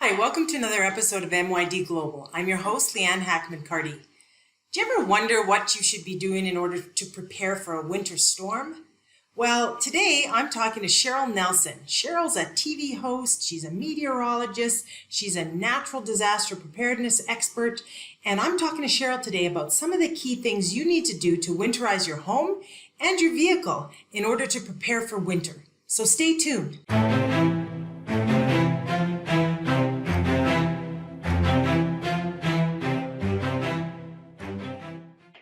Hi, welcome to another episode of MYD Global. I'm your host, Leanne Hackman-Carty. Do you ever wonder what you should be doing in order to prepare for a winter storm? Well, today I'm talking to Cheryl Nelson. Cheryl's a TV host, she's a meteorologist, she's a natural disaster preparedness expert, and I'm talking to Cheryl today about some of the key things you need to do to winterize your home and your vehicle in order to prepare for winter. So stay tuned.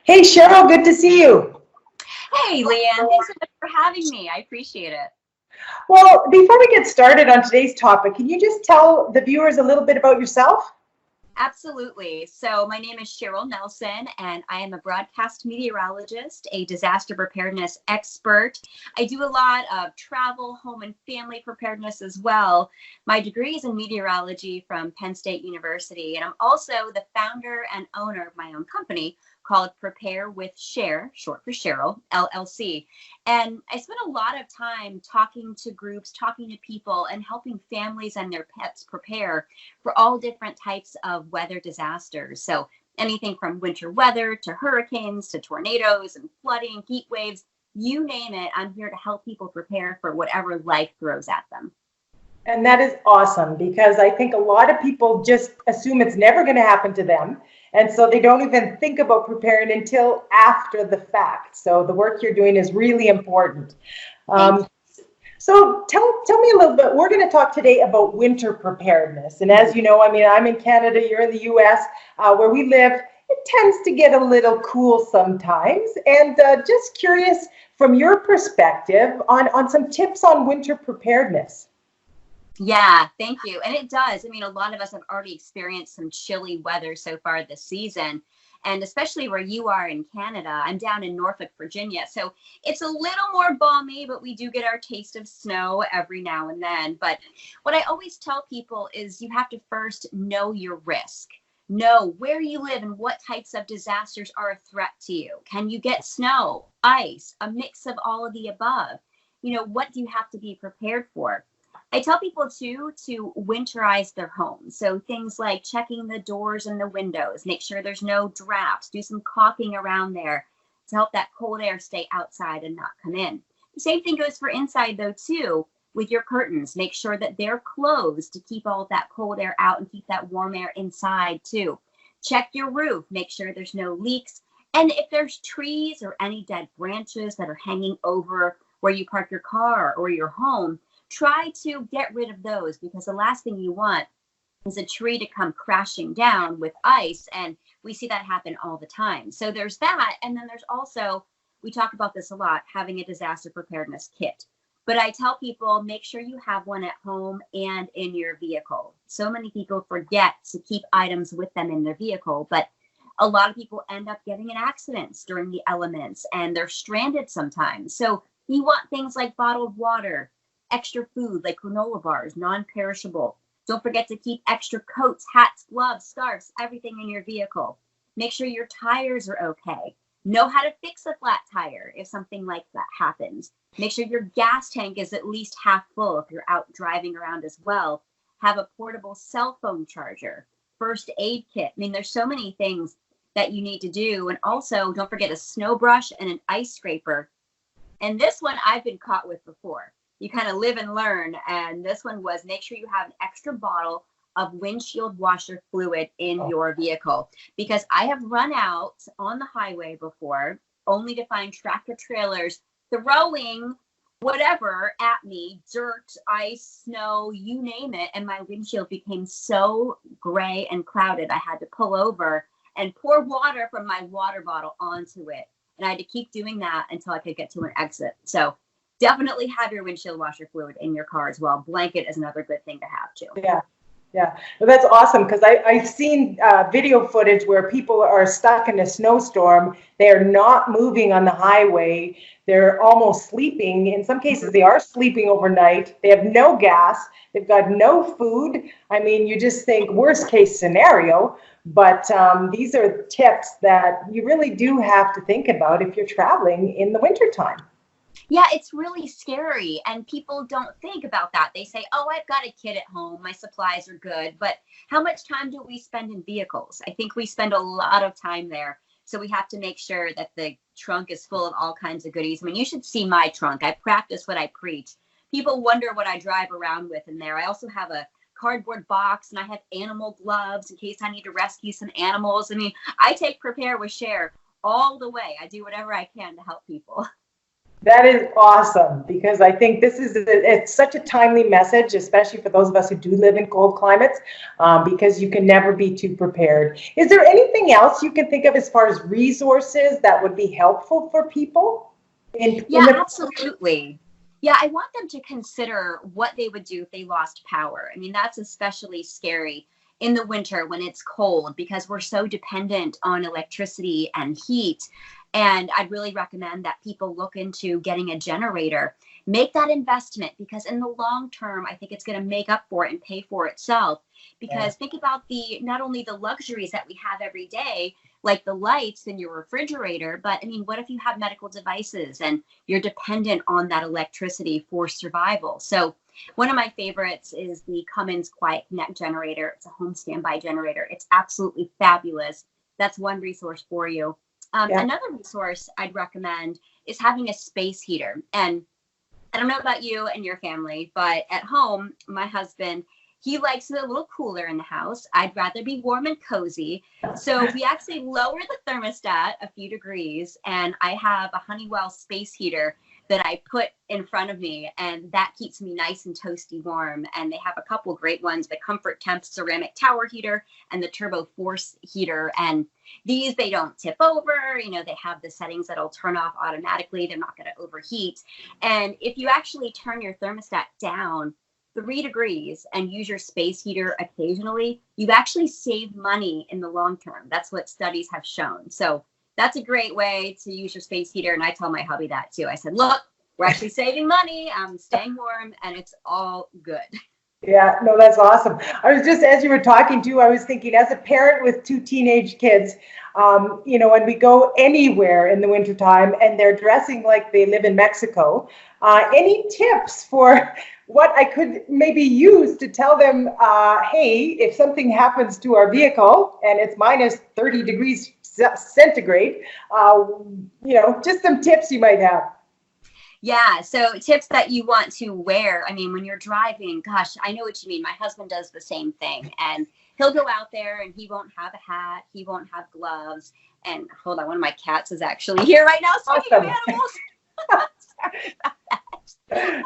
Hey Cheryl, good to see you. Hey Leanne, thanks so much for having me. I appreciate it. Well, before we get started on today's topic, can you just tell the viewers a little bit about yourself? Absolutely. So my name is Cheryl Nelson, and I am a broadcast meteorologist, a disaster preparedness expert. I do a lot of travel, home, and family preparedness as well. My degree is in meteorology from Penn State University, and I'm also the founder and owner of my own company called Prepare with Share, short for Cheryl, LLC. And I spent a lot of time talking to groups, talking to people, and helping families and their pets prepare for all different types of weather disasters. So anything from winter weather to hurricanes to tornadoes and flooding, heat waves, you name it, I'm here to help people prepare for whatever life throws at them. And that is awesome, because I think a lot of people just assume it's never going to happen to them. And so they don't even think about preparing until after the fact. So the work you're doing is really important. So tell me a little bit. We're going to talk today about winter preparedness. And as you know, I'm in Canada, you're in the US, where we live. It tends to get a little cool sometimes. And just curious from your perspective on some tips on winter preparedness. Yeah, thank you. And it does. I mean, a lot of us have already experienced some chilly weather so far this season. And especially where you are in Canada, I'm down in Norfolk, Virginia. So it's a little more balmy, but we do get our taste of snow every now and then. But what I always tell people is you have to first know your risk. Know where you live and what types of disasters are a threat to you. Can you get snow, ice, a mix of all of the above? You know, what do you have to be prepared for? I tell people too to winterize their homes. So things like checking the doors and the windows, make sure there's no drafts, do some caulking around there to help that cold air stay outside and not come in. The same thing goes for inside though too, with your curtains. Make sure that they're closed to keep all of that cold air out and keep that warm air inside too. Check your roof, make sure there's no leaks. And if there's trees or any dead branches that are hanging over where you park your car or your home, try to get rid of those, because the last thing you want is a tree to come crashing down with ice. And we see that happen all the time. So there's that. And then there's also, we talk about this a lot, having a disaster preparedness kit. But I tell people, make sure you have one at home and in your vehicle. So many people forget to keep items with them in their vehicle, but a lot of people end up getting in accidents during the elements and they're stranded sometimes. So you want things like bottled water, extra food like granola bars, non-perishable. Don't forget to keep extra coats, hats, gloves, scarves, everything in your vehicle. Make sure your tires are okay. Know how to fix a flat tire if something like that happens. Make sure your gas tank is at least half full if you're out driving around as well. Have a portable cell phone charger, first aid kit. I mean, there's so many things that you need to do. And also, don't forget a snow brush and an ice scraper. And this one I've been caught with before. You kind of live and learn. And this one was, make sure you have an extra bottle of windshield washer fluid in your vehicle, because I have run out on the highway before only to find tractor trailers throwing whatever at me, dirt, ice, snow, you name it. And my windshield became so gray and clouded. I had to pull over and pour water from my water bottle onto it. And I had to keep doing that until I could get to an exit. So definitely have your windshield washer fluid in your car as well. Blanket is another good thing to have too. Yeah, well, that's awesome, because I've seen video footage where people are stuck in a snowstorm. They're not moving on the highway. They're almost sleeping. In some cases, they are sleeping overnight. They have no gas. They've got no food. I mean, you just think worst case scenario, but these are tips that you really do have to think about if you're traveling in the wintertime. Yeah, it's really scary. And people don't think about that. They say, oh, I've got a kid at home. My supplies are good. But how much time do we spend in vehicles? I think we spend a lot of time there. So we have to make sure that the trunk is full of all kinds of goodies. I mean, you should see my trunk. I practice what I preach. People wonder what I drive around with in there. I also have a cardboard box and I have animal gloves in case I need to rescue some animals. I mean, I take Prepare with Share all the way. I do whatever I can to help people. That is awesome, because I think it's such a timely message, especially for those of us who do live in cold climates, because you can never be too prepared. Is there anything else you can think of as far as resources that would be helpful for people? Yeah, absolutely. Yeah, I want them to consider what they would do if they lost power. I mean, that's especially scary in the winter when it's cold because we're so dependent on electricity and heat. And I'd really recommend that people look into getting a generator, make that investment because in the long term, I think it's going to make up for it and pay for itself. Because think about the not only the luxuries that we have every day, like the lights in your refrigerator, but I mean, what if you have medical devices and you're dependent on that electricity for survival? So one of my favorites is the Cummins Quiet Connect generator. It's a home standby generator. It's absolutely fabulous. That's one resource for you. Another resource I'd recommend is having a space heater. And I don't know about you and your family, but at home, my husband, he likes it a little cooler in the house. I'd rather be warm and cozy. So we actually lower the thermostat a few degrees, and I have a Honeywell space heater that I put in front of me, and that keeps me nice and toasty warm. And they have a couple great ones, the Comfort Temp ceramic tower heater and the Turbo Force heater. And these, they don't tip over, they have the settings that'll turn off automatically. They're not going to overheat. And if you actually turn your thermostat down 3 degrees and use your space heater occasionally, you've actually saved money in the long term. That's what studies have shown. So that's a great way to use your space heater. And I tell my hubby that too. I said, look, we're actually saving money. I'm staying warm and it's all good. Yeah, no, that's awesome. I was just, as you were talking too, I was thinking as a parent with 2 teenage kids, when we go anywhere in the wintertime and they're dressing like they live in Mexico, any tips for what I could maybe use to tell them, hey, if something happens to our vehicle and it's minus 30 degrees centigrade, just some tips you might have. Yeah, so tips that you want to wear. I mean, when you're driving, gosh, I know what you mean. My husband does the same thing, and he'll go out there and he won't have a hat, he won't have gloves. And hold on, one of my cats is actually here right now. Speaking of animals. Sorry about that.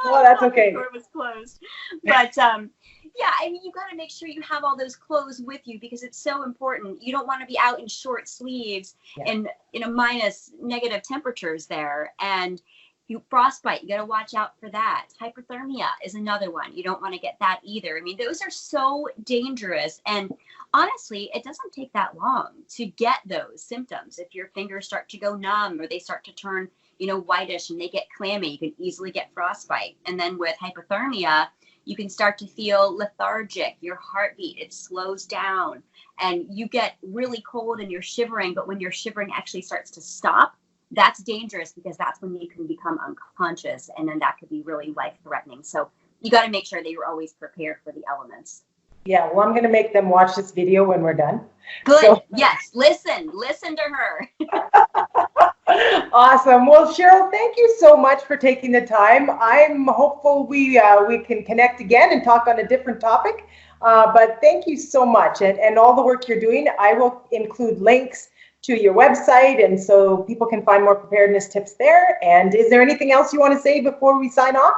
Oh, that's okay. The door was closed. But yeah, I mean, you got to make sure you have all those clothes with you because it's so important. You don't want to be out in short sleeves and minus negative temperatures there. And frostbite, you got to watch out for that. Hypothermia is another one. You don't want to get that either. I mean, those are so dangerous. And honestly, it doesn't take that long to get those symptoms. If your fingers start to go numb or they start to turn, whitish and they get clammy, you can easily get frostbite. And then with hypothermia, you can start to feel lethargic, your heartbeat, it slows down and you get really cold and you're shivering. But when your shivering actually starts to stop, that's dangerous because that's when you can become unconscious and then that could be really life-threatening. So you got to make sure that you're always prepared for the elements. Yeah, well, I'm going to make them watch this video when we're done. Good. So. Yes. Listen to her. Awesome. Well, Cheryl, thank you so much for taking the time. I'm hopeful we can connect again and talk on a different topic. But thank you so much. And all the work you're doing, I will include links to your website, and so people can find more preparedness tips there. And is there anything else you want to say before we sign off?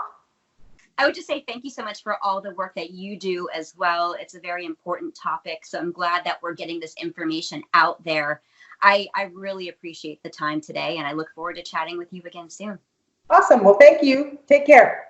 I would just say thank you so much for all the work that you do as well. It's a very important topic, so I'm glad that we're getting this information out there. I really appreciate the time today, and I look forward to chatting with you again soon. Awesome. Well, thank you. Take care.